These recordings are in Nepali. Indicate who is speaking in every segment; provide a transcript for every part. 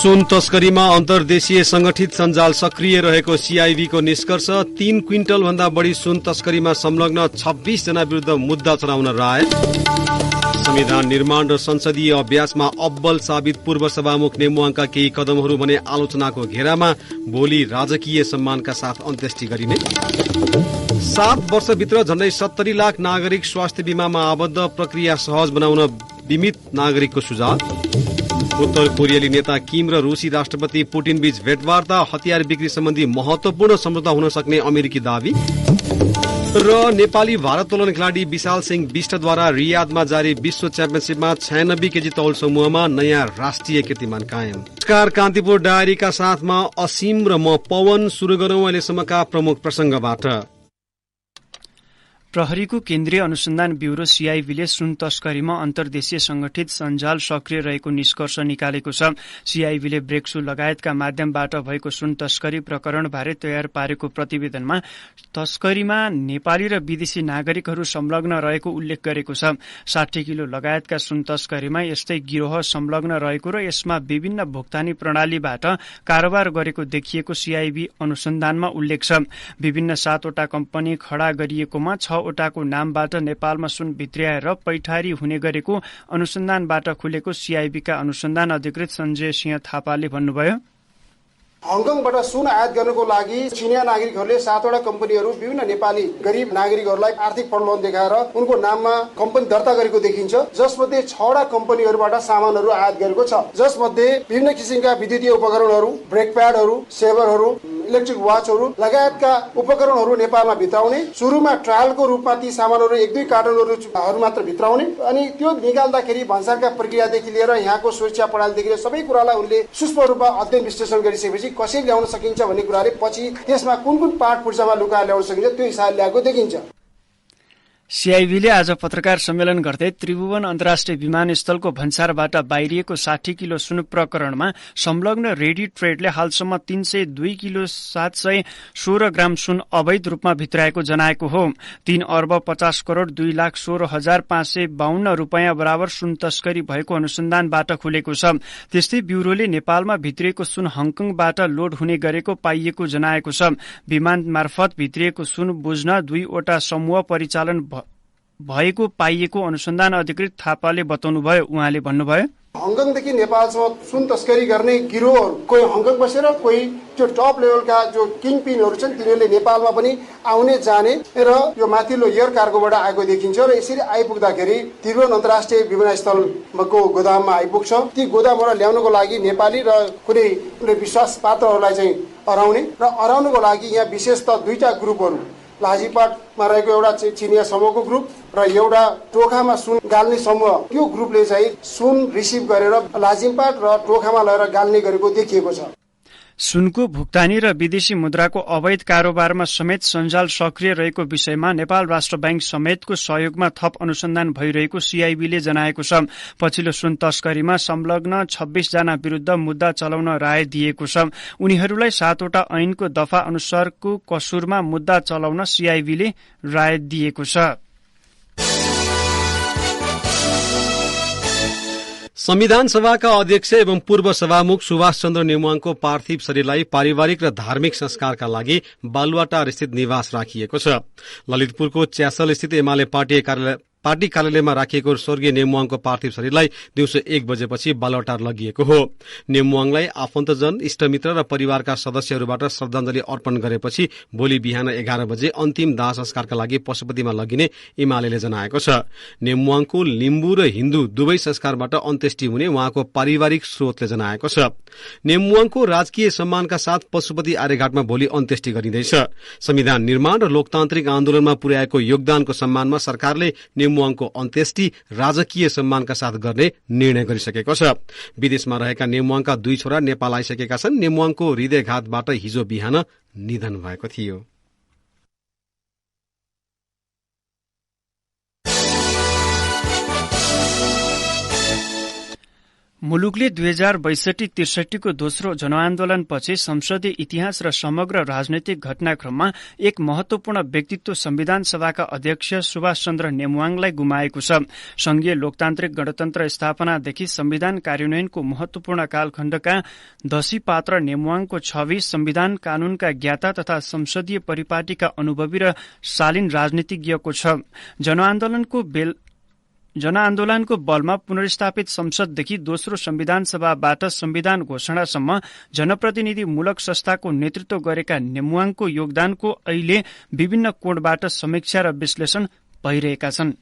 Speaker 1: सुन तस्करीमा अन्तर्देशीय संगठित सञ्जाल सक्रिय रहेको सीआईबीको निष्कर्ष। 3 क्विन्टल भन्दा बढी सुन तस्करीमा संलग्न 26 जना विरुद्ध मुद्दा चलाउन राय। संविधान निर्माण र संसदीय अभ्यासमा अब्बल साबित पूर्व सभामुख नेमुवाङका केही कदमहरू भने आलोचनाको घेरामा। भोलि राजकीय सम्मानका साथ अन्त्येष्टि गरिने। 7 वर्षभित्र झण्डै 70 लाख नागरिक स्वास्थ्य बीमामा आबद्ध, प्रक्रिया सहज बनाउन बीमित नागरिकको सुझाव। उत्तर कोरियाली नेता किम र रूसी राष्ट्रपति पुटिन बीच भेटवार्ता, हतियार बिक्री सम्बन्धी महत्वपूर्ण सम्झौता हुन सक्ने अमेरिकी दावी। र नेपाली भारोत्तोलन खेलाडी विशाल सिंह विष्टद्वारा रियादमा जारी विश्व च्याम्पियनशीपमा 96 केजी तौल समूहमा नयाँ राष्ट्रिय कीर्तिमान कायम। नमस्कार, कान्तिपुर डायरीका साथमा असीम र म पवन। सुरु गरौं अहिलेसम्मका प्रमुख प्रसंगबाट।
Speaker 2: प्रहरीको केन्द्रीय अनुसन्धान ब्यूरो सीआईबीले सुन तस्करीमा अन्तर्देशीय संगठित सञ्जाल सक्रिय रहेको निष्कर्ष निकालेको छ। सीआईबीले ब्रेकसु लगायतका माध्यमबाट भएको सुन तस्करी प्रकरणबारे तयार पारेको प्रतिवेदनमा तस्करीमा नेपाली र विदेशी नागरिकहरू संलग्न रहेको उल्लेख गरेको छ। 60 किलो लगायतका सुन तस्करीमा यस्तै गिरोह संलग्न रहेको र यसमा विभिन्न भुक्तानी प्रणालीबाट कारोबार गरेको देखिएको सीआईबी अनुसन्धानमा उल्लेख छ। विभिन्न 7 वटा कम्पनी खडा गरिएकोमा 6 वटाको नामबाट नेपालमा सुन भित्र्याएर पैठारी हुने गरेको अनुसन्धानबाट खुलेको सीआईबीका अनुसन्धान अधिकृत सञ्जय सिंह थापाले भन्नुभयो।
Speaker 3: हङकङबाट सुन आयात गर्नको लागि चिनिया नागरिकहरूले 7 वटा कम्पनीहरू विभिन्न नेपाली गरिब नागरिकहरूलाई आर्थिक प्रलोभन देखाएर उनको नाममा कम्पनी दर्ता गरेको देखिन्छ, जसमध्ये 6 वटा कम्पनीहरूबाट सामानहरू आयात गरेको छ, जसमध्ये विभिन्न किसिमका विद्युतीय उपकरणहरू, ब्रेक प्याडहरू, सेभरहरू, इलेक्ट्रिक वाचहरू लगायतका उपकरणहरू नेपालमा भित्राउने, सुरुमा ट्रायलको रूपमा ती सामानहरू 1-2 कार्टनहरू मात्र भित्राउने, अनि त्यो निकाल्दाखेरि भन्सारका प्रक्रियादेखि लिएर यहाँको सुरक्षा प्रणालीदेखि लिएर सबै कुरालाई उनले सूक्ष्म रूपमा अध्ययन विश्लेषण गरिसकेपछि कसरी ल्याउन सकिन्छ भन्ने कुराले पछि त्यसमा कुन कुन पार्ट पूर्जामा लुकाएर ल्याउन सकिन्छ त्यो हिसाबले ल्याएको देखिन्छ।
Speaker 2: सीआईबीले आज पत्रकार सम्मेलन गर्दै त्रिभुवन अन्तर्राष्ट्रिय विमानस्थलको भन्सारबाट बाहिरिएको 60 किलो सुन प्रकरणमा संलग्न रेडी ट्रेडले हालसम्म 302 किलो 716 ग्राम सुन अवैध रूपमा भित्राएको जनाएको हो। 3 अर्ब 50 करोड़ 2,16,552 रूपियाँ बराबर सुन तस्करी भएको अनुसन्धानबाट खुलेको छ। त्यस्तै ब्यूरोले नेपालमा भित्रिएको सुन हङकङबाट लोड हुने गरेको पाइएको जनाएको छ। विमान मार्फत भित्रिएको सुन बुझ्न 2 वटा समूह परिचालन भएको पाइएको अनुसन्धान अधिकृत थापाले बताउनुभयो। उहाँले भन्नुभयो,
Speaker 3: हङकङदेखि नेपालसम्म सुन तस्करी गर्ने गिरोहहरू कोही हङकङ बसेर कोही जो टप लेभलका जो किङ पिनहरू छन् तिनीहरूले नेपालमा पनि आउने जाने र यो माथिल्लो एयर कार्गोबाट आएको देखिन्छ र यसरी आइपुग्दाखेरि त्रिभुवन अन्तर्राष्ट्रिय विमानस्थलको गोदाममा आइपुग्छ। ती गोदामबाट ल्याउनको लागि नेपाली र कुनै विश्वास पात्रहरूलाई चाहिँ हराउने र हराउनको लागि यहाँ विशेष त 2टा ग्रुपहरू, लाजीपाटमा रहेको एउटा चिनिया समूहको ग्रुप र एउटा टोखामा सुन गाल्ने समूह, त्यो ग्रुपले चाहिँ सुन रिसिभ गरेर लाजिमपाट र टोखामा लगेर गाल्ने गरेको देखिएको छ।
Speaker 2: सुनको भुक्तानी र विदेशी मुद्राको अवैध कारोबारमा समेत सञ्जाल सक्रिय रहेको विषयमा नेपाल राष्ट्र बैंक समेतको सहयोगमा थप अनुसन्धान भइरहेको सीआईबीले जनाएको छ। पछिल्लो सुन तस्करीमा संलग्न 26 जना विरूद्ध मुद्दा चलाउन राय दिएको छ। उनीहरूलाई 7 वटा ऐनको दफा अनुसारको कसुरमा मुद्दा चलाउन सीआईबीले राय दिएको छ।
Speaker 1: संविधान सभाका अध्यक्ष एवं पूर्व सभामुख सुभाष चन्द्र नेमुवाङको पार्थिव शरीरलाई पारिवारिक र धार्मिक संस्कारका लागि बालुवाटार स्थित निवास राखिएको छ। ललितपुरको च्यासल स्थित एमाले पार्टी कार्यालयमा राखिएको स्वर्गीय नेमुवाङको पार्थिव शरीरलाई दिउँसो 1 बजेपछि बालुवाटार लगिएको हो। नेमुवाङलाई आफन्तजन, इष्टमित्र र परिवारका सदस्यहरूबाट श्रद्धाञ्जली अर्पण गरेपछि भोलि बिहान 11 बजे अन्तिम दाह संस्कारका लागि पशुपतिमा लगिने एमाले जनाएको छ। नेमुवाङको लिम्बू र हिन्दू दुवै संस्कारबाट अन्त्येष्टि हुने उहाँको पारिवारिक स्रोतले जनाएको छ। नेमुवाङको राजकीय सम्मानका साथ पशुपति आर्यघाटमा भोलि अन्त्येष्टि गरिँदैछ। संविधान निर्माण र लोकतान्त्रिक आन्दोलनमा पुर्याएको योगदानको सम्मानमा सरकारले नेमुवाङको अन्त्येष्टि राजकीय सम्मानका साथ गर्ने निर्णय गरिसकेको छ। विदेशमा रहेका नेमुवाङका 2 छोरा नेपाल आइसकेका छन्। नेमुवाङको हृदयघातबाट हिजो बिहान निधन भएको थियो।
Speaker 2: मुलुकले 2062-63 को दोस्रो जनआन्दोलनपछि संसदीय इतिहास र समग्र राजनैतिक घटनाक्रममा एक महत्वपूर्ण व्यक्तित्व संविधान सभाका अध्यक्ष सुभाष चन्द्र नेमुवाङलाई गुमाएको छ। संघीय लोकतान्त्रिक गणतन्त्र स्थापनादेखि संविधान कार्यान्वयनको महत्वपूर्ण कालखण्डका दशी पात्र नेमुवाङको छवि संविधान कानूनका ज्ञाता तथा संसदीय परिपाटीका अनुभवी र शालीन राजनीतिज्ञको छ। जनआन्दोलनको बलमा पुनर्स्थापित संसददेखि दोस्रो संविधान सभाबाट संविधान घोषणासम्म जनप्रतिनिधिमूलक संस्थाको नेतृत्व गरेका नेमुवाङको योगदानको अहिले विभिन्न कोणबाट समीक्षा र विश्लेषण भइरहेका छन्।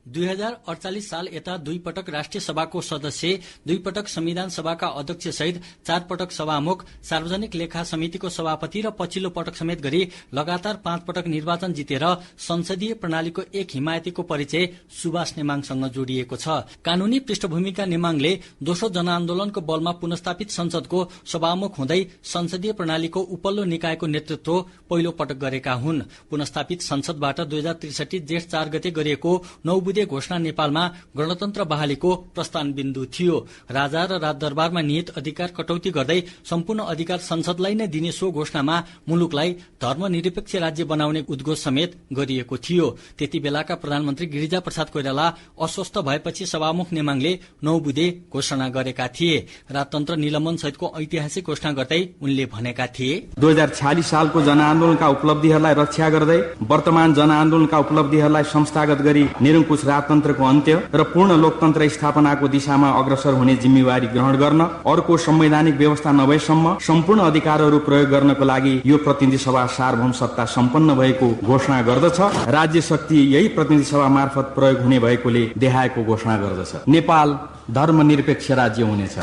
Speaker 4: 2048 साल यता 2 पटक राष्ट्रिय सभाको सदस्य, 2 पटक संविधान सभाका अध्यक्ष सहित 4 पटक सभामुख, सार्वजनिक लेखा समितिको सभापति र पछिल्लो पटक समेत गरी लगातार 5 पटक निर्वाचन जितेर संसदीय प्रणालीको एक हिमायतीको परिचय सुभाष नेमाङसँग जोडिएको छ। कानूनी पृष्ठभूमिका नेमाङले दोस्रो जनआन्दोलनको बलमा पुनर्स्थापित संसदको सभामुख हुँदै संसदीय प्रणालीको उपल्लो निकायको नेतृत्व पहिलो पटक गरेका हुन्। पुनर्स्थापित संसदबाट 2063 जेठ 4 गते गरिएको 9 बुधे घोषणा नेपालमा गणतन्त्र बहालीको प्रस्थान बिन्दु थियो। राजा र राजदरबारमा निहित अधिकार कटौती गर्दै सम्पूर्ण अधिकार संसदलाई नै दिने सो घोषणामा मुलुकलाई धर्मनिरपेक्ष राज्य बनाउने उद्घोष समेत गरिएको थियो। त्यति बेलाका प्रधानमन्त्री गिरिजाप्रसाद कोइराला अस्वस्थ भएपछि सभामुख नेमाङले 9 बुधे घोषणा गरेका थिए। राजतन्त्र निलम्बन सहितको ऐतिहासिक घोषणा गर्दै उनले भनेका थिए,
Speaker 5: 2046 सालको जनआन्दोलनका उपलब्धिहरूलाई रक्षा गर्दै वर्तमान जनआन्दोलनका उपलब्धिहरूलाई संस्थागत गरी निरङ्कुश राजतन्त्रको अन्त्य र पूर्ण लोकतन्त्र स्थापनाको दिशामा अग्रसर हुने जिम्मेवारी ग्रहण गर्न, अर्को संवैधानिक व्यवस्था नभएसम्म सम्पूर्ण अधिकारहरू प्रयोग गर्नको लागि यो प्रतिनिधि सभा सार्वभौम सत्ता सम्पन्न भएको घोषणा गर्दछ। राज्य शक्ति यही प्रतिनिधि सभा मार्फत प्रयोग हुने भएकोले देखाएको घोषणा गर्दछ। नेपाल धर्मनिरपेक्ष राज्य हुनेछ।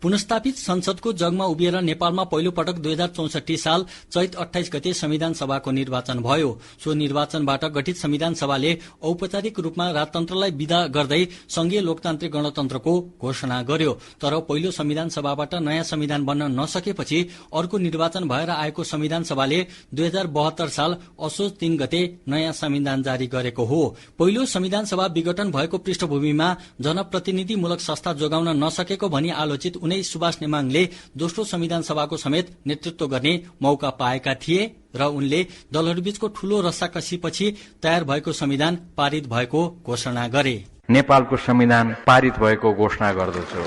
Speaker 4: पुनर्स्थापित संसदको जगमा उभिएर नेपालमा पहिलो पटक 2064 साल चैत 28 गते संविधान सभाको निर्वाचन भयो। सो निर्वाचनबाट गठित संविधान सभाले औपचारिक रूपमा राजतन्त्रलाई विदा गर्दै संघीय लोकतान्त्रिक गणतन्त्रको घोषणा गर्यो। तर पहिलो संविधान सभाबाट नयाँ संविधान बन्न नसकेपछि अर्को निर्वाचन भएर आएको संविधान सभाले 2072 साल असोज 3 गते नयाँ संविधान जारी गरेको हो। पहिलो संविधान सभा विघटन भएको पृष्ठभूमिमा जनप्रतिनिधिमूलक संस्था जोगाउन नसकेको भनी आलोचित सुभाष नेमाङले दोस्रो संविधान सभाको समेत नेतृत्व गर्ने मौका पाएका थिए र उनले दलहरूबीचको ठूलो रस्साकसीपछि तयार भएको संविधान पारित भएको घोषणा गरे।
Speaker 6: नेपालको संविधान पारित भएको घोषणा गर्दछु।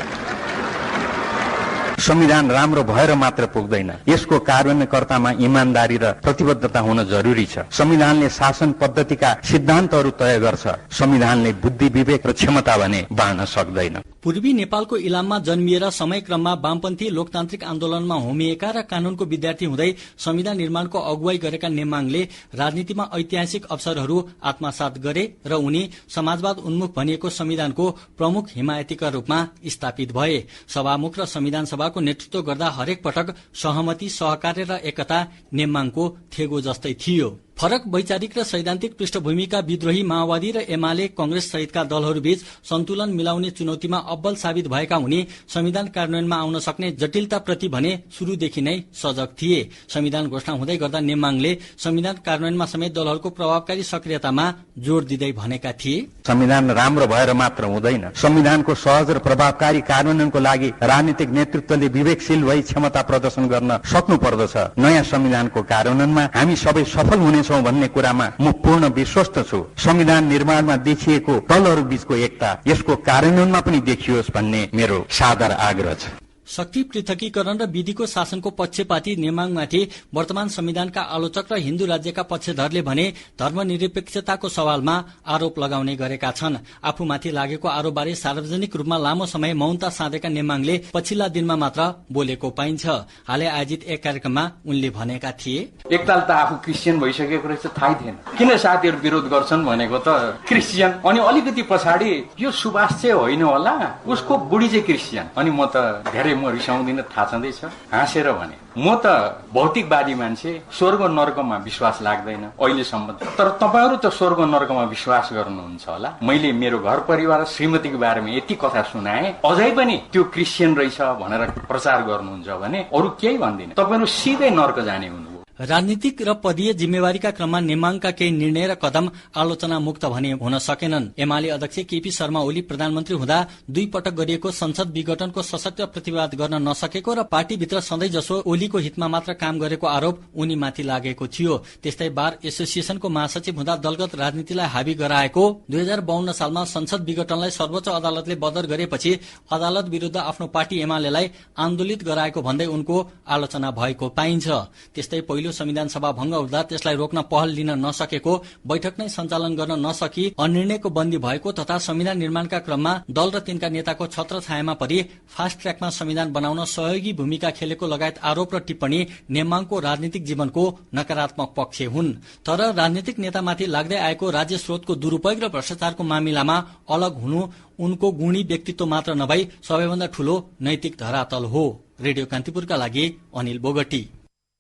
Speaker 6: संविधान राम्रो भएर मात्र पुग्दैन, यसको कार्यान्वयनकर्तामा इमानदारी र प्रतिबद्धता हुन जरुरी छ। संविधानले शासन पद्धतिका सिद्धान्तहरू तय गर्छ, संविधानले बुद्धि विवेक र क्षमता भने बाँड्न सक्दैन।
Speaker 4: पूर्वी नेपालको इलाममा जन्मिएर समयक्रममा वामपन्थी लोकतान्त्रिक आन्दोलनमा होमिएका र कानूनको विद्यार्थी हुँदै संविधान निर्माणको अगुवाई गरेका नेमाङले राजनीतिमा ऐतिहासिक अवसरहरू आत्मसात गरे र उनी समाजवाद उन्मुख भनिएको संविधानको प्रमुख हिमायतीका रूपमा स्थापित भए। सभामुख र संविधान सभाको नेतृत्व गर्दा हरेक पटक सहमति, सहकार्य र एकता नेमाङको थेगो जस्तै थियो। फरक वैचारिक र सैद्धान्तिक पृष्ठभूमिका विद्रोही माओवादी र एमाले कांग्रेस सहितका दलहरूबीच सन्तुलन मिलाउने चुनौतीमा अब्बल साबित भएका उनी संविधान कार्यान्वयनमा आउन सक्ने जटिलताप्रति भने शुरूदेखि नै सजग थिए। संविधान घोषणा हुँदै गर्दा नेमाङले संविधान कार्यान्वयनमा समेत दलहरूको प्रभावकारी सक्रियतामा जोड़ दिँदै भनेका थिए,
Speaker 6: संविधान राम्रो भएर मात्र हुँदैन, संविधानको सहज र प्रभावकारी कार्यान्वयनको लागि राजनीतिक नेतृत्वले विवेकशील भई क्षमता प्रदर्शन गर्न सक्नु पर्दछ। नयाँ संविधानको कार्यान्वयनमा हामी सबै सफल हुने भन्ने कुरामा म पूर्ण विश्वस्त छु। संविधान निर्माणमा देखिएको दलहरू बीचको एकता यसको कार्यान्वयनमा पनि देखियोस् भन्ने मेरो सादर आग्रह छ।
Speaker 4: शक्ति पृथकीकरण र विधिको शासनको पक्षपाती नेमाङमाथि वर्तमान संविधानका आलोचक र हिन्दू राज्यका पक्षधरले भने धर्मनिरपेक्षताको सवालमा आरोप लगाउने गरेका छन्। आफूमाथि लागेको आरोपबारे सार्वजनिक रूपमा लामो समय मौनता साधेका नेमाङले पछिल्ला दिनमा मात्र बोलेको पाइन्छ। हालै आयोजित एक कार्यक्रममा उनले भनेका थिए,
Speaker 7: एकताल त आफू क्रिस्चियन भइसकेको रहेछ थाहै थिएन, किन साथीहरू विरोध गर्छन् भनेको त क्रिस्चियन, अनि अलिकति पछाडि यो सुभाष चाहिँ होइन होला, उसको बुढी चाहिँ क्रिस्चियन, अनि म त धेरै म रिसाउँदिन, थाहा छँदैछ, हाँसेर भने म त भौतिकवादी मान्छे, स्वर्ग नर्कमा विश्वास लाग्दैन अहिलेसम्म। तर तपाईहरू त स्वर्ग नर्कमा विश्वास गर्नुहुन्छ होला। मैले मेरो घर परिवार श्रीमतीको बारेमा यति कथा सुनाए, अझै पनि त्यो क्रिस्चियन रहेछ भनेर प्रचार गर्नुहुन्छ भने अरू केही भन्दिन, तपाईहरू सिधै नर्क जाने हुनुभयो।
Speaker 4: राजनीतिक र पदीय जिम्मेवारीका क्रममा नेमाङका केही निर्णय र कदम आलोचना मुक्त भने हुन सकेनन्। एमाले अध्यक्ष केपी शर्मा ओली प्रधानमन्त्री हुँदा 2 पटक गरिएको संसद विघटनको सशक्त प्रतिवाद गर्न नसकेको र पार्टीभित्र सधैँ जसो ओलीको हितमा मात्र काम गरेको आरोप उनीमाथि लागेको थियो। त्यस्तै बार एसोसिएसनको महासचिव हुँदा दलगत राजनीतिलाई हावी गराएको 2052 सालमा संसद विघटनलाई सर्वोच्च अदालतले बदर गरेपछि अदालत विरुद्ध आफ्नो पार्टी एमालेलाई आन्दोलित गराएको भन्दै उनको आलोचना भएको पाइन्छ। त्यस्तै पहिलो संविधान सभा भंग हुँदा त्यसलाई रोक्न पहल लिन नसकेको, बैठक नै सञ्चालन गर्न नसकी अनिर्णयको बन्दी भएको तथा संविधान निर्माणका क्रममा दल र तिनका नेताको छत्रछायामा परि फास्ट ट्र्याकमा संविधान बनाउन सहयोगी भूमिका खेलेको लगायत आरोप र टिप्पणी नेमाङको राजनीतिक जीवनको नकारात्मक पक्ष हुन्। तर राजनीतिक नेतामाथि लाग्दै आएको राज्य स्रोतको दुरूपयोग र भ्रष्टाचारको मामिलामा अलग हुनु उनको गुणी व्यक्तित्व मात्र नभई सबैभन्दा ठूलो नैतिक धरातल हो। रेडियो कान्तिपुरका लागि अनिल बोगटी।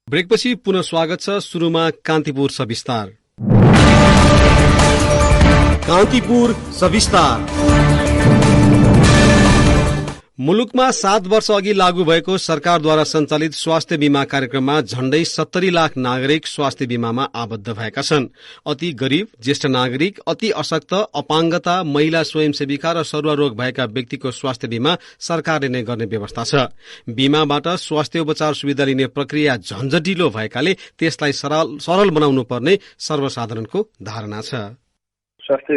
Speaker 1: ब्रेकपछि पुनः स्वागत छ। सुरुमा कान्तिपुर सविस्तार। कान्तिपुर सविस्तार। मुलुकमा 7 वर्ष अघि लागू भएको सरकारद्वारा सञ्चालित स्वास्थ्य बीमा कार्यक्रममा झण्डै 70 लाख नागरिक स्वास्थ्य बीमामा आबद्ध भएका छन्। अति गरीब, ज्येष्ठ नागरिक, अति अशक्त, अपाङ्गता, महिला स्वयंसेविका र सरुवा रोग भएका व्यक्तिको स्वास्थ्य बीमा सरकारले नै गर्ने व्यवस्था छ। बीमाबाट स्वास्थ्य उपचार सुविधा लिने प्रक्रिया झन्झटिलो भएकाले त्यसलाई सरल बनाउनु पर्ने सर्वसाधारणको धारणा छ।
Speaker 8: स्वास्थ्य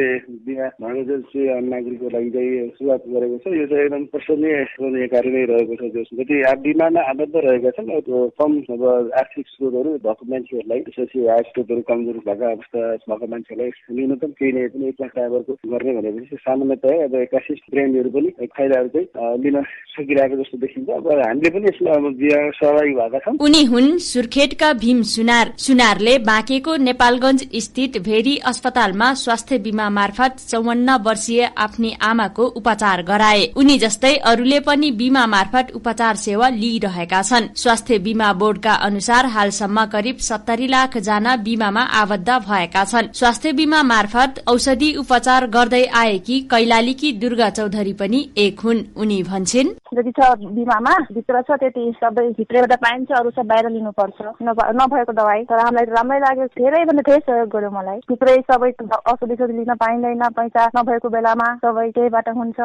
Speaker 8: बीमा भनेको चाहिँ नागरिकको लागि चाहिँ सुरुवात गरेको छ। यो चाहिँ एकदम प्रशंसनीय कार्य नै रहेको छ। जति बीमामा आबद्ध रहेका छन् कम अब आर्थिक स्रोतहरू भएको मान्छेहरूलाई, विशेष आर्थिक स्रोतहरू कमजोर भएका अवस्था भएको मान्छेहरूलाई न्यूनतम केही नै पनि 1 लाख टाकाको गर्ने भनेपछि सामान्यतया अब 81 ब्रान्डहरू पनि फाइदाहरू चाहिँ लिन सकिरहेको जस्तो देखिन्छ। अब हामीले पनि यसमा अब बीमामा सहभागी भएका छौँ।
Speaker 9: उनी हुन् सुर्खेतका भीम सुनार। सुनारले बाँकेको नेपालगञ्ज स्थित भेरी अस्पतालमा स्वास्थ्य बीमा मार्फत 54 वर्षीय आफ्नी आमाको उपचार गराए। उनी जस्तै अरूले पनि बीमा मार्फत उपचार सेवा लिइरहेका छन्। स्वास्थ्य बीमा बोर्डका अनुसार हालसम्म करिब 70 लाख जना बीमामा आबद्ध भएका छन्। स्वास्थ्य बीमा मार्फत औषधि उपचार गर्दै आएकी कैलालीकी दुर्गा चौधरी पनि एक हुन्। उनी भन्छन्,
Speaker 10: जति छ बीमामा भित्र छ त्यति सबै भित्रबाट पाइन्छ, अरू सब बाहिर लिनुपर्छ नभएको दवाई। तर हामीलाई राम्रै लाग्यो, धेरै भन्दा धेरै सहयोग गर्यो मलाई। भित्रै सबै औषधि लिन पाइँदैन, पैसा नभएको बेलामा सबै त्यहीबाट हुन्छ।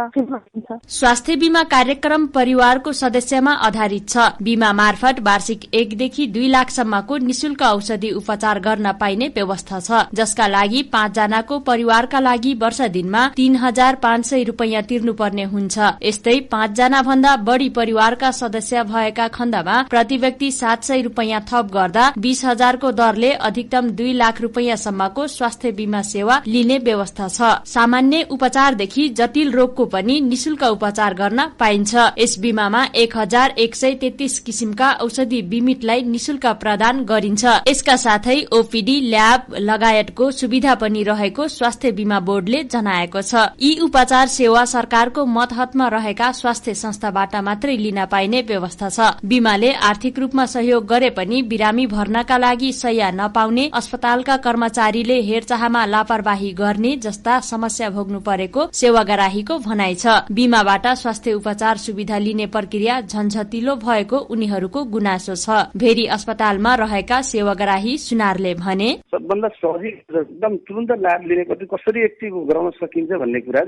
Speaker 9: स्वास्थ्य बीमा कार्यक्रम परिवारको सदस्यमा आधारित छ। बीमा मार्फत वार्षिक 1 देखि 2 लाखसम्मको निशुल्क औषधि उपचार गर्न पाइने व्यवस्था छ, जसका लागि 5 जनाको परिवारका लागि वर्ष दिनमा 3500 रुपैयाँ तिर्नुपर्ने हुन्छ। यस्तै 5 जना भन्दा बढ़ी परिवारका सदस्य भएका खण्डमा प्रति व्यक्ति 700 रुपैयाँ थप गर्दा 20,000 को दरले अधिकतम 2 लाख रुपैयाँसम्मको स्वास्थ्य बीमा सेवा लिने व्यवस्था छ। सामान्य उपचारदेखि जटिल रोगको पनि निशुल्क उपचार गर्न पाइन्छ। यस बीमामा 1133 किसिमका औषधि बिमितलाई निशुल्क प्रदान गरिन्छ। यसका साथै ओपीडी, ल्याब लगायतको सुविधा पनि रहेको स्वास्थ्य बीमा बोर्डले जनाएको छ। यी उपचार सेवा सरकारको मतहतमा रहेका स्वास्थ्य संस्थाबाट मात्रै लिन पाइने व्यवस्था छ। बीमाले आर्थिक रूपमा सहयोग गरे पनि बिरामी भर्नका लागि सय नपाउने, अस्पतालका कर्मचारीले हेरचाहमा लापरवाही गर्ने जस्ता समस्या भोग्नु परेको सेवाग्राहीको भनाइ छ। बीमाबाट स्वास्थ्य उपचार सुविधा लिने प्रक्रिया झन्झटिलो भएको उनीहरूको गुनासो छ। भेरी अस्पतालमा रहेका सेवाग्राही सुनारले भने,
Speaker 8: सबभन्दा सजिलो एकदम तुरन्त लाभ लिने कसरी एक्टिभ गराउन सकिन्छ भन्ने कुरा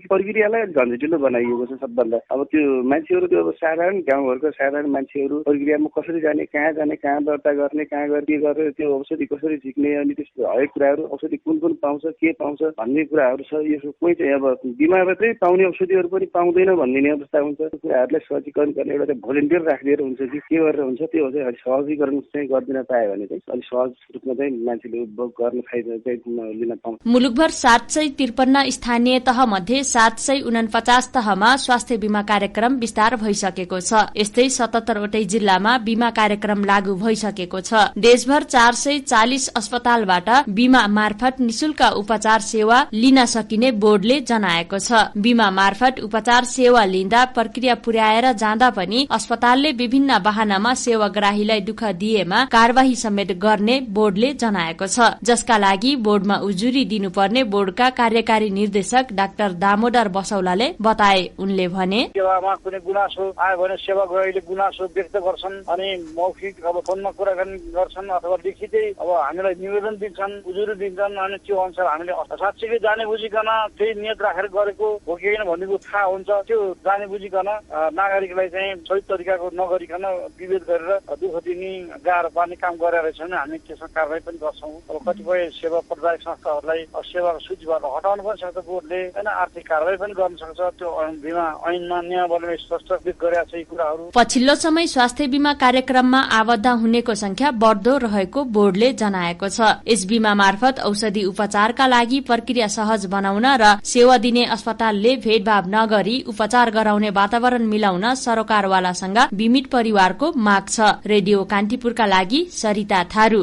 Speaker 8: प्रक्रियालाई झन्झटिलो बनाइएको छ सबभन्दा। अब त्यो मान्छेहरू त्यो साधारण गाउँघरको साधारण मान्छेहरू प्रक्रियामा कसरी जाने, कहाँ दर्ता गर्ने, कहाँ गएर के गरेर त्यो औषधि कसरी झिक्ने, अनि त्यस्तो हरेक कुराहरू, औषधि कुन पाउँछ, के पाउँछ भन्ने कुराहरू छ। यो कोही चाहिँ अब बिमाबाटै पाउने औषधिहरू पनि पाउँदैन भन्ने अवस्था हुन्छ। त्यो कुराहरूलाई सहजीकरण गर्ने एउटा भोलिन्टियर राखिदिएर हुन्छ कि के गरेर हुन्छ, त्यो चाहिँ अलिक सहजीकरण चाहिँ गरिदिन पायो भने चाहिँ अलिक सहज रूपमा चाहिँ मान्छेले उपभोग गर्न फाइदा चाहिँ लिन पाउँछ।
Speaker 9: मुलुकभर 753 स्थानीय तह मध्ये 749 तहमा स्वास्थ्य बीमा कार्यक्रम विस्तार भइसकेको छ। यस्तै 77 वटै जिल्लामा बीमा कार्यक्रम लागू भइसकेको छ। देशभर 440 अस्पतालबाट बीमा मार्फत निशुल्क उपचार उपचार सेवा लिन सकिने बोर्डले जनाएको छ। बीमा मार्फत उपचार सेवा लिँदा प्रक्रिया पुर्याएर जाँदा पनि अस्पतालले विभिन्न बहानामा सेवाग्राहीलाई दुःख दिएमा कार्यवाही समेत गर्ने बोर्डले जनाएको छ, जसका लागि बोर्डमा उजुरी दिनुपर्ने बोर्डका कार्यकारी निर्देशक डाक्टर दामोदर बसौलाले बताए। उनले भने
Speaker 11: सेवामा कुनै गुनासो आयो भने सेवाग्राहीले गुनासो व्यक्त गर्छन् अनि मौखिक फोनमा कुराकानी गर्छन् अथवा लिखितै हामीलाई निवेदन दिन्छन्, उजुरी दिन्छन् अनि त्यो अनुसार हामीले साँच्चै जाने बुझिकन त्यही नियत राखेर गरेको हो कि होइन भन्नेको थाहा हुन्छ। त्यो जाने बुझिकन नागरिकलाई चाहिँ सही तरिकाको नगरिकन विभेद गरेर दुःख दिने गाह्रो पार्ने काम गरेर रहेछ भने हामी त्यसमा कारवाही पनि गर्छौँ। कतिपय सेवा प्रदायक संस्थाहरूलाई सेवाको सूचीबाट हटाउनु पनि सक्छ बोर्डले होइन, आर्थिक कारवाही पनि गर्न सक्छ। त्यो बीमा ऐनमा नियमावलीमा स्पष्ट उल्लेख गरेका छ यी कुराहरू।
Speaker 9: पछिल्लो समय स्वास्थ्य बीमा कार्यक्रममा आबद्ध हुनेको संख्या बढ्दो रहेको बोर्डले जनाएको छ। यस बीमा मार्फत औषधि उपचारका लागि प्रक्रिया सहज बनाउन र सेवा दिने अस्पतालले भेदभाव नगरी उपचार गराउने वातावरण मिलाउन सरकारवालासँग बीमित परिवारको माग छ। रेडियो कान्तिपुरका लागि सरिता थारू।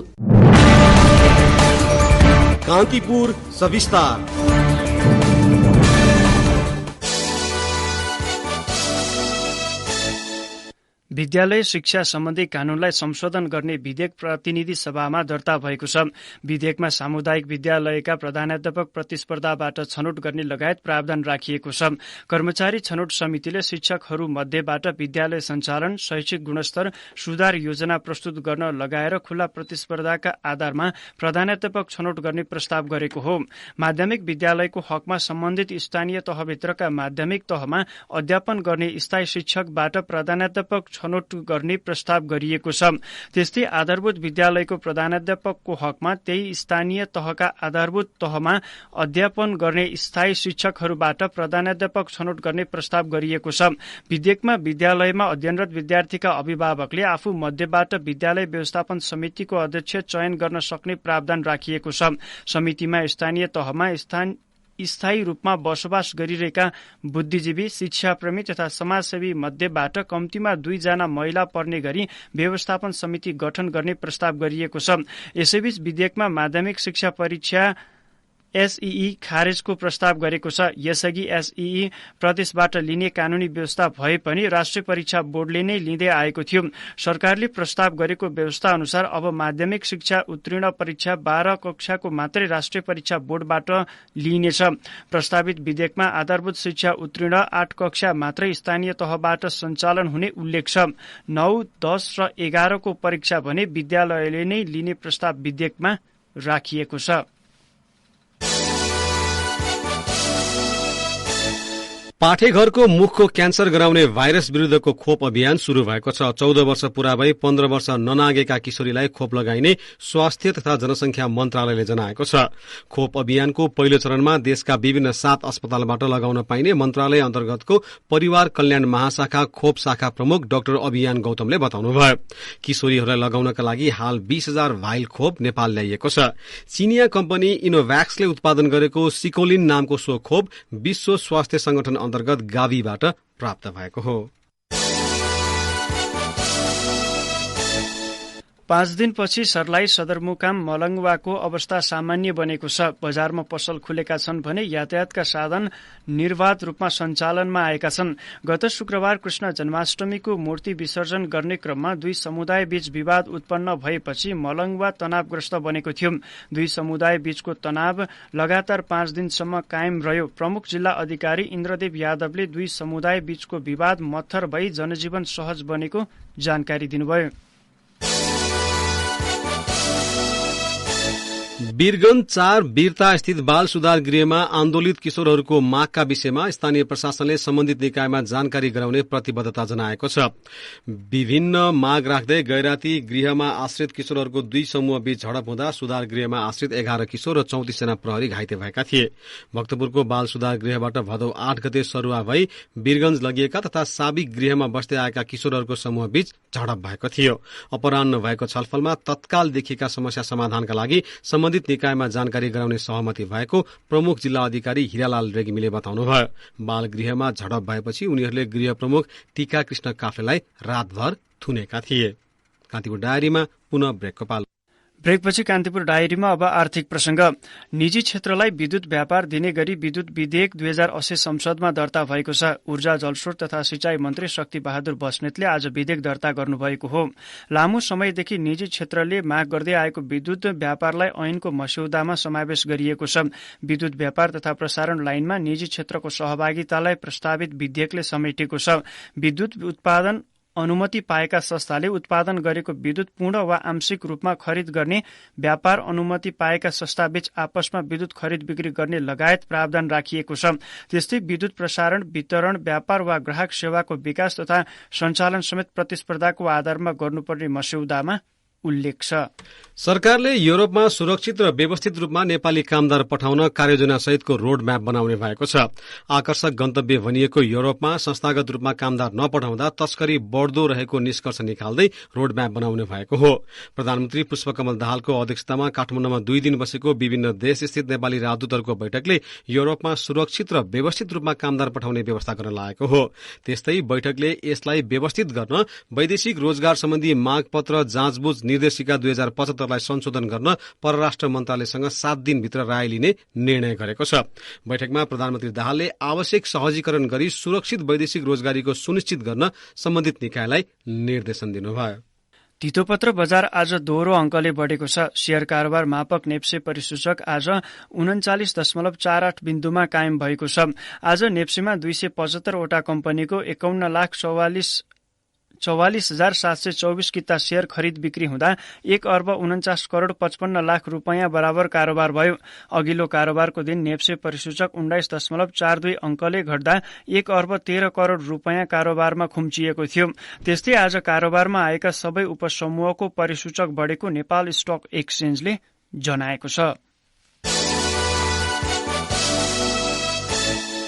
Speaker 1: कान्तिपुर सविस्तार।
Speaker 2: विद्यालय शिक्षा सम्बन्धी कानूनलाई संशोधन गर्ने विधेयक प्रतिनिधि सभामा दर्ता भएको छ। विधेयकमा सामुदायिक विद्यालयका प्रधानाध्यापक प्रतिस्पर्धाबाट छनौट गर्ने लगायत प्रावधान राखिएको छ। कर्मचारी छनौट समितिले शिक्षकहरू मध्येबाट विद्यालय सञ्चालन, शैक्षिक गुणस्तर सुधार योजना प्रस्तुत गर्न लगाएर खुल्ला प्रतिस्पर्धाका आधारमा प्रधानाध्यापक छनौट गर्ने प्रस्ताव गरेको हो। माध्यमिक विद्यालयको हकमा सम्बन्धित स्थानीय तहभित्रका माध्यमिक तहमा अध्यापन गर्ने स्थायी शिक्षकबाट प्रधानाध्यापक छनौट गर्ने प्रस्ताव गरिएको छ। त्यस्तै आधारभूत विद्यालयको प्रधानाध्यापकको हकमा त्यही स्थानीय तहका आधारभूत तहमा अध्यापन गर्ने स्थायी शिक्षकहरूबाट प्रधानाध्यापक छनौट गर्ने प्रस्ताव गरिएको छ। विधेयकमा विद्यालयमा अध्ययनरत विद्यार्थीका अभिभावकले आफू मध्येबाट विद्यालय व्यवस्थापन समितिको अध्यक्ष चयन गर्न सक्ने प्रावधान राखिएको छ। समितिमा स्थानीय तहमा स्थायी रूपमा बसोबास गरिरहेका बुद्धिजीवी, शिक्षाप्रेमी तथा समाजसेवी मध्येबाट कम्तीमा 2 जना महिला पर्ने गरी व्यवस्थापन समिति गठन गर्ने प्रस्ताव गरिएको छ। यसैबीच विधेयकमा माध्यमिक शिक्षा परीक्षा एसईई खारेजको प्रस्ताव गरेको छ। यसअघि एसईई प्रदेशबाट लिने कानूनी व्यवस्था भए पनि राष्ट्रिय परीक्षा बोर्डले नै लिँदै आएको थियो। सरकारले प्रस्ताव गरेको व्यवस्था अनुसार अब माध्यमिक शिक्षा उत्तीर्ण परीक्षा 12 कक्षाको मात्रै राष्ट्रिय परीक्षा बोर्डबाट लिइनेछ। प्रस्तावित विधेयकमा आधारभूत शिक्षा उत्तीर्ण 8 कक्षा मात्रै स्थानीय तहबाट सञ्चालन हुने उल्लेख छ। 9, 10 र 11 को परीक्षा भने विद्यालयले नै लिने प्रस्ताव विधेयकमा राखिएको छ।
Speaker 1: पाठेघरको मुखको क्यान्सर गराउने भाइरस विरूद्धको खोप अभियान शुरू भएको छ। 14 वर्ष पूरा भई 15 वर्ष ननागेका किशोरीलाई खोप लगाइने स्वास्थ्य तथा जनसंख्या मन्त्रालयले जनाएको छ। खोप अभियानको पहिलो चरणमा देशका विभिन्न 7 अस्पतालबाट लगाउन पाइने मन्त्रालय अन्तर्गतको परिवार कल्याण महाशाखा खोप शाखा प्रमुख डाक्टर अभियान गौतमले बताउनुभयो। किशोरीहरूलाई लगाउनका लागि हाल 20,000 भाइल खोप नेपाल ल्याइएको छ। चीनिया कम्पनी इनोभ्याक्सले उत्पादन गरेको सिकोलिन नामको सो खोप विश्व स्वास्थ्य संगठन अन्तर्गत गावीबाट प्राप्त भएको हो।
Speaker 2: 5 दिनपछि सर्लाही सदरमुकाम मलंगवाको अवस्था सामान्य बनेको छ। बजारमा पसल खुलेका छन् भने यातायातका साधन निर्वाध रूपमा सञ्चालनमा आएका छन्। गत शुक्रबार कृष्ण जन्माष्टमीको मूर्ति विसर्जन गर्ने क्रममा 2 समुदाय बीच विवाद उत्पन्न भएपछि मलंगवा तनावग्रस्त बनेको थियो। 2 समुदाय बीचको तनाव लगातार 5 दिनसम्म कायम रह्यो। प्रमुख जिल्ला अधिकारी इन्द्रदेव यादवले 2 समुदाय बीचको विवाद मत्थर भई जनजीवन सहज बनेको जानकारी दिनुभयो।
Speaker 1: वीरगंज 4 वीरता स्थित बाल सुधार गृहमा आन्दोलित किशोरहरूको मागका विषयमा स्थानीय प्रशासनले सम्बन्धित निकायमा जानकारी गराउने प्रतिबद्धता जनाएको छ। विभिन्न माग राख्दै गैराती गृहमा आश्रित किशोरहरूको 2 समूह बीच झडप हुँदा सुधार गृहमा आश्रित 11 किशोर र 34 जना प्रहरी घाइते भएका थिए। भक्तपुरको बाल सुधार गृहबाट भदौ 8 गते सरुवा भई वीरगंज लगिएका तथा साबिक गृहमा बस्दै आएका किशोरहरूको समूह बीच झडप भएको थियो। अपराह्न भएको छलफलमा तत्काल देखिएका समस्या समाधानका लागि सम्बन्धित निकायमा जानकारी गराउने सहमति भएको प्रमुख जिल्ला अधिकारी हिरालाल रेग्मीले बताउनुभयो। बाल गृहमा झडप भएपछि उनीहरूले गृह प्रमुख टीका कृष्ण काफ्लेलाई रातभर थुनेका थिए। कान्तिपुर डायरीमा पुनः ब्रेकको पालो।
Speaker 2: ब्रेकपछि कान्तिपुर डायरीमा अब आर्थिक प्रसंग। निजी क्षेत्रलाई विद्युत व्यापार दिने गरी विद्युत विधेयक 2080 संसदमा दर्ता भएको छ। ऊर्जा जलस्रोत तथा सिंचाई मन्त्री शक्ति बहादुर बस्नेतले आज विधेयक दर्ता गर्नुभएको हो। लामो समयदेखि निजी क्षेत्रले माग गर्दै आएको विद्युत व्यापारलाई ऐनको मस्यौदामा समावेश गरिएको छ। विद्युत व्यापार तथा प्रसारण लाइनमा निजी क्षेत्रको सहभागितालाई प्रस्तावित विधेयकले समेटेको छ। विद्युत उत्पादन अनुमति पाएका संस्थाले उत्पादन गरेको विद्युत पूर्ण वा आंशिक रूपमा खरिद गर्ने, व्यापार अनुमति पाएका संस्थाबीच आपसमा विद्युत खरिद बिक्री गर्ने लगायत प्रावधान राखिएको छ। त्यस्तै विद्युत प्रसारण, वितरण, व्यापार वा ग्राहक सेवाको विकास तथा सञ्चालन समेत प्रतिस्पर्धाको आधारमा गर्नुपर्ने मस्यौदामा उल्लेख छ।
Speaker 1: सरकारले युरोपमा सुरक्षित र व्यवस्थित रूपमा नेपाली कामदार पठाउन कार्ययोजना सहितको रोड म्याप बनाउने भएको छ। आकर्षक गन्तव्य भनिएको युरोपमा संस्थागत रूपमा कामदार नपठाउँदा तस्करी बढ़दो रहेको निष्कर्ष निकाल्दै रोड म्याप बनाउने भएको हो। प्रधानमन्त्री पुष्पकमल दाहालको अध्यक्षतामा काठमाडौँमा 2 दिन बसेको विभिन्न देशस्थित नेपाली राजदूतहरूको बैठकले युरोपमा सुरक्षित र व्यवस्थित रूपमा कामदार पठाउने व्यवस्था गर्न लागेको हो। त्यस्तै बैठकले यसलाई व्यवस्थित गर्न वैदेशिक रोजगार सम्बन्धी मागपत्र जाँचबुझ निर्देशिका 2075 लाई संशोधन गर्न परराष्ट्र मन्त्रालयसँग 7 दिनभित्र राय लिने निर्णय गरेको छ। बैठकमा प्रधानमन्त्री दाहालले आवश्यक सहजीकरण गरी सुरक्षित वैदेशिक रोजगारीको सुनिश्चित गर्न सम्बन्धित निकायलाई निर्देशन दिनुभयो।
Speaker 2: तितोपत्र बजार आज दोहोरो अंकले बढेको छ। शेयर कारोबार मापक नेप्से परिसूचक आज 39.48 बिन्दुमा कायम भएको छ। आज नेप्सेमा 275 वटा कम्पनीको 51,44,724 किता शेयर खरिद बिक्री हुँदा 1,49,55,00,000 रुपैयाँ बराबर कारोबार भयो। अघिल्लो कारोबारको दिन नेप्से परिसूचक 19.42 अंकले घट्दा 1,13,00,00,000 रुपैयाँ कारोबारमा खुम्चिएको थियो। त्यस्तै आज कारोबारमा आएका सबै उपसमूहको परिसूचक बढेको नेपाल स्टक एक्सचेन्जले जनाएको छ।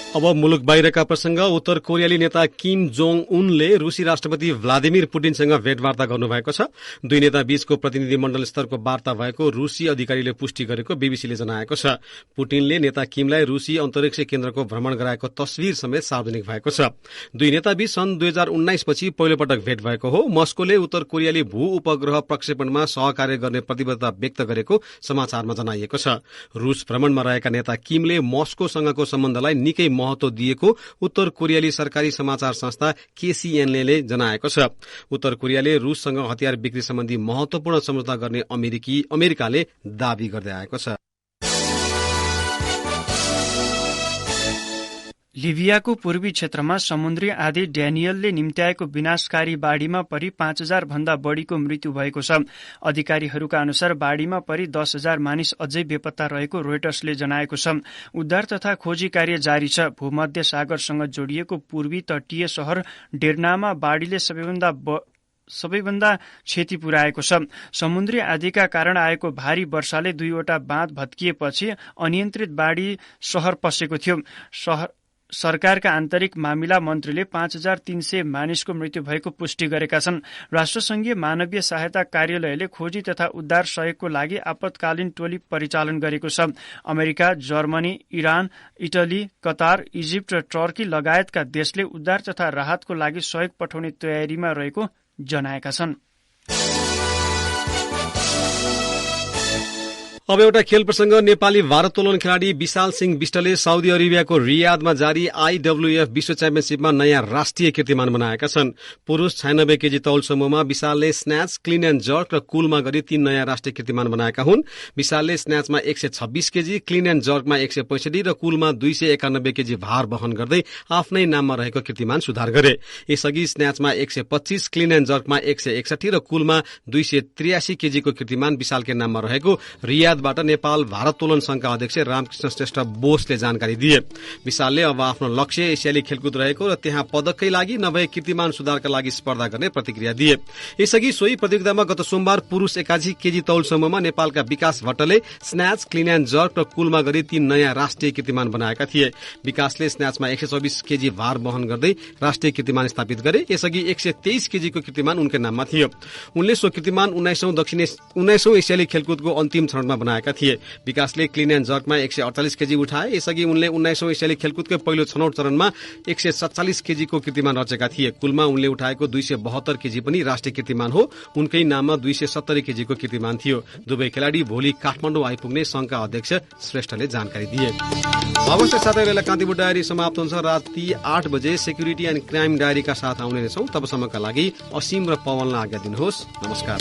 Speaker 1: अब मुलुक बाहिरका प्रसंग। उत्तर कोरियाली नेता किम जोङ उनले रूसी राष्ट्रपति भ्लादिमिर पुटिनसँग भेटवार्ता गर्नुभएको छ। दुई नेता बीचको प्रतिनिधिमण्डल स्तरको वार्ता भएको रूसी अधिकारीले पुष्टि गरेको बीबीसीले जनाएको छ। पुटिनले नेता किमलाई रूसी अन्तरिक्ष केन्द्रको भ्रमण गराएको तस्विर समेत सार्वजनिक भएको छ। दुई नेता बीच सन् 2019 पछि पहिलो पटक भेट भएको हो। मस्कोले उत्तर कोरियाली भू उपग्रह प्रक्षेपणमा सहकार्य गर्ने प्रतिबद्धता व्यक्त गरेको समाचारमा जनाइएको छ। रूस भ्रमणमा रहेका नेता किमले मस्कोसँगको सम्बन्धलाई निकै महत्व दिएको उत्तर कोरियाली सरकारी समाचार संस्था केसीएनले जनाएको छ। उत्तर कोरियाले रूससँग हतियार बिक्री सम्बन्धी महत्वपूर्ण सम्झौता गर्ने अमेरिकाले दावी गर्दै आएको छ।
Speaker 2: लिबियाको पूर्वी क्षेत्रमा समुद्री आँधी ड्यानियलले निम्त्याएको विनाशकारी बाढ़ीमा परि 5,000 भन्दा बढ़ीको मृत्यु भएको छ। अधिकारीहरूका अनुसार बाढ़ीमा परि 10,000 मानिस अझै बेपत्ता रहेको रोइटर्सले जनाएको छ। उद्धार तथा खोजी कार्य जारी छ। भूमध्य सागरसँग जोडिएको पूर्वी तटीय शहर डेर्नामा बाढ़ीले सबैभन्दा क्षति पुर्याएको छ। समुद्री आँधीका कारण आएको भारी वर्षाले 2वटा बाँध भत्किएपछि अनियन्त्रित बाढ़ी शहर पसेको थियो। सरकारका आन्तरिक मामिला मन्त्रीले 5,300 मानिसको मृत्यु भएको पुष्टि गरेका छन्। राष्ट्रसंघीय मानवीय सहायता कार्यालयले खोजी तथा उद्धार सहयोगको लागि आपतकालीन टोली परिचालन गरेको छ। America, Germany, Iran, Italy, Qatar, Egypt र टर्की लगायतका देशले उद्धार तथा राहतको लागि सहयोग पठाउने तयारीमा रहेको जनाएका छन्।
Speaker 1: अब एउटा खेल प्रसंग। नेपाली भारोत्तोलन खेलाड़ी विशाल सिंह विष्टले साउदी अरेबियाको रियादमा जारी आईडब्ल्यूएफ विश्व च्याम्पियनशीपमा नयाँ राष्ट्रिय कीर्तिमान बनाएका छन्। पुरूष 96 केजी तौल समूहमा विशालले स्न्याच, क्लिन एण्ड जर्क र कुलमा गरी 3 नयाँ राष्ट्रिय कीर्तिमान बनाएका हुन्। विशालले स्न्याचमा 126 केजी, क्लिन एण्ड जर्कमा 165 र कुलमा 291 केजी भार वहन गर्दै आफ्नै नाममा रहेको कीर्तिमान सुधार गरे। यसअघि स्न्याचमा 125, क्लिन एण्ड जर्कमा 161 र कुलमा 283 केजीको कीर्तिमान विशालकै नाममा रहेको रियादबाट नेपाल भारोत्तोलन संघका अध्यक्ष रामकृष्ण श्रेष्ठ बोसले जानकारी दिए। विशालले अब आफ्नो लक्ष्य एसियाली खेलकुद रहेको र त्यहाँ पदककै लागि नभए कीर्तिमान सुधारका लागि स्पर्धा गर्ने प्रतिक्रिया दिए। यसअघि सोही प्रतियोगितामा गत सोमबार पुरूष 81 केजी तौल समूहमा नेपालका विकास भट्टले स्न्याच, क्लिन एण्ड जर्क र कुलमा गरी 3 नयाँ राष्ट्रिय कीर्तिमान बनाएका थिए। विकासले स्न्याचमा 124 केजी भार वहन गर्दै राष्ट्रिय कीर्तिमान स्थापित गरे। यसअघि 123 केजीको कीर्तिमान उनकै नाममा थियो। उनले सो कीर्तिमान 19औं एसियाली खेलकुदको अन्तिम चरणमा बनाएका थिए। विकासले क्लिन एन्ड जर्कमा 148 केजी उठाए। यसअघि उनले 19औं एसियाली खेलकुदकै पहिलो छनौट चरणमा 147 केजीको कीर्तिमान रचेका थिए। कुलमा उनले उठाएको 272 केजी पनि राष्ट्रिय कीर्तिमान हो। उनकै नाममा 270 केजीको कीर्तिमान थियो। दुवै खेलाडी भोलि काठमाडौँ आइपुग्ने संघका अध्यक्ष श्रेष्ठले जानकारी दिए। अवश्य साथै बेला कान्तिपुर डायरी समाप्त हुन्छ। राति 8 बजे सेक्युरिटी एन्ड क्राइम डायरीका साथ आउने नै छौं। तबसम्मका लागि असीम र पवनलाई आज्ञा दिनुहोस्। नमस्कार।